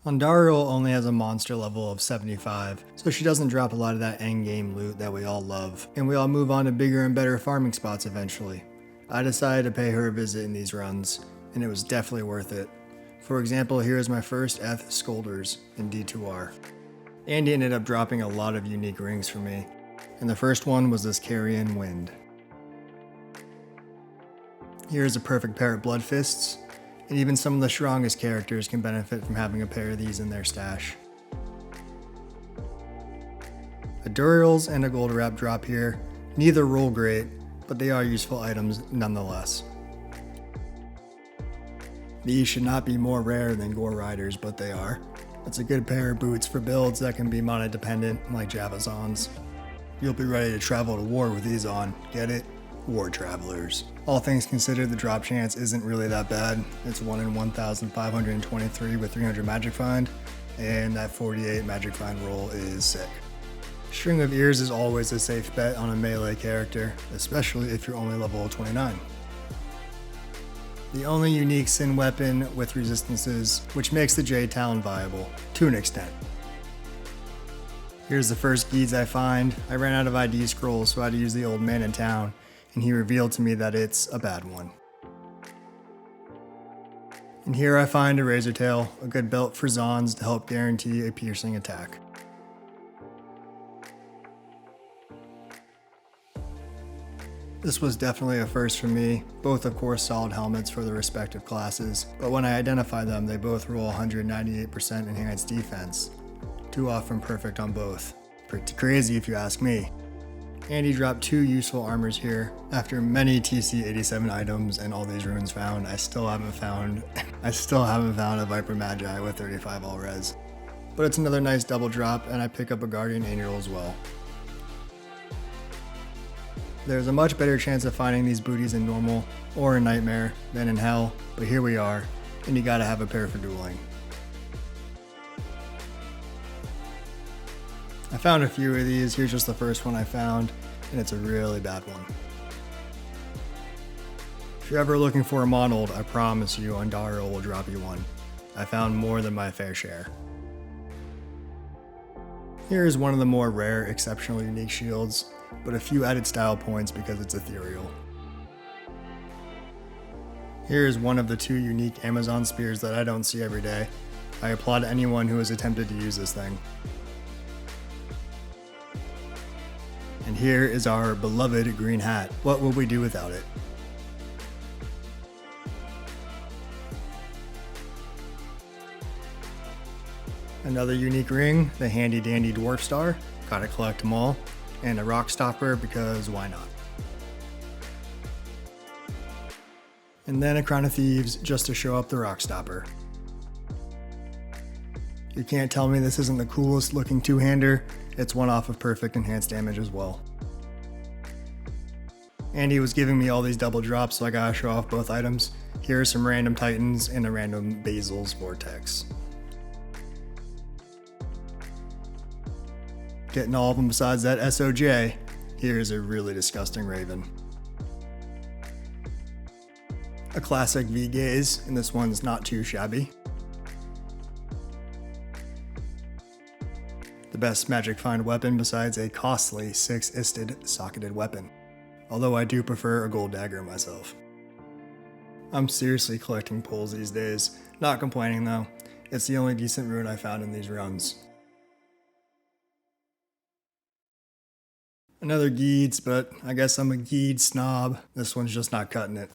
Andariel only has a monster level of 75, so she doesn't drop a lot of that endgame loot that we all love, and we all move on to bigger and better farming spots eventually. I decided to pay her a visit in these runs, and it was definitely worth it. For example, here is my first Eth Scolders in D2R. Andy ended up dropping a lot of unique rings for me, and the first one was this Carrion Wind. Here's a perfect pair of Blood Fists, and even some of the strongest characters can benefit from having a pair of these in their stash. A Duriel's and a Gold Wrap drop here. Neither roll great, but they are useful items nonetheless. These should not be more rare than Gore Riders, but they are. It's a good pair of boots for builds that can be mana dependent, like Javazons. You'll be ready to travel to war with these on, get it? War Travelers. All things considered, the drop chance isn't really that bad. It's 1 in 1,523 with 300 Magic Find, and that 48 Magic Find roll is sick. String of Ears is always a safe bet on a melee character, especially if you're only level 29. The only unique Sin weapon with resistances, which makes the Jade Talon viable, to an extent. Here's the first Geeds I find. I ran out of ID scrolls, so I had to use the old man in town, and he revealed to me that it's a bad one. And here I find a Razor Tail, a good belt for Zons to help guarantee a piercing attack. This was definitely a first for me, both of course solid helmets for the respective classes, but when I identify them they both roll 198% enhanced defense. Too often perfect on both. Pretty crazy if you ask me. Andy dropped 2 useful armors here. After many TC87 items and all these runes found, I still haven't found a Viper Magi with 35 all res. But it's another nice double drop, and I pick up a Guardian Angel as well. There's a much better chance of finding these booties in normal or in Nightmare than in Hell, but here we are, and you gotta have a pair for dueling. I found a few of these. Here's just the first one I found, and it's a really bad one. If you're ever looking for a monold, I promise you Andariel will drop you one. I found more than my fair share. Here is one of the more rare, exceptional, unique shields, but a few added style points because it's ethereal. Here is one of the 2 unique Amazon spears that I don't see every day. I applaud anyone who has attempted to use this thing. And here is our beloved green hat. What would we do without it? Another unique ring, the handy dandy Dwarf Star. Gotta collect them all. And a Rock Stopper because why not? And then a Crown of Thieves just to show up the Rock Stopper. You can't tell me this isn't the coolest looking 2-hander. It's one off of perfect enhanced damage as well. Andy was giving me all these double drops, so I gotta show off both items. Here are some random Titans and a random Basil's Vortex. Getting all of them besides that SOJ. Here's a really disgusting Raven. A classic V-Gaze, and this one's not too shabby. The best Magic Find weapon besides a costly 6-isted socketed weapon. Although I do prefer a gold dagger myself. I'm seriously collecting pulls these days. Not complaining though. It's the only decent rune I found in these runs. Another Geeds, but I guess I'm a Geed snob. This one's just not cutting it.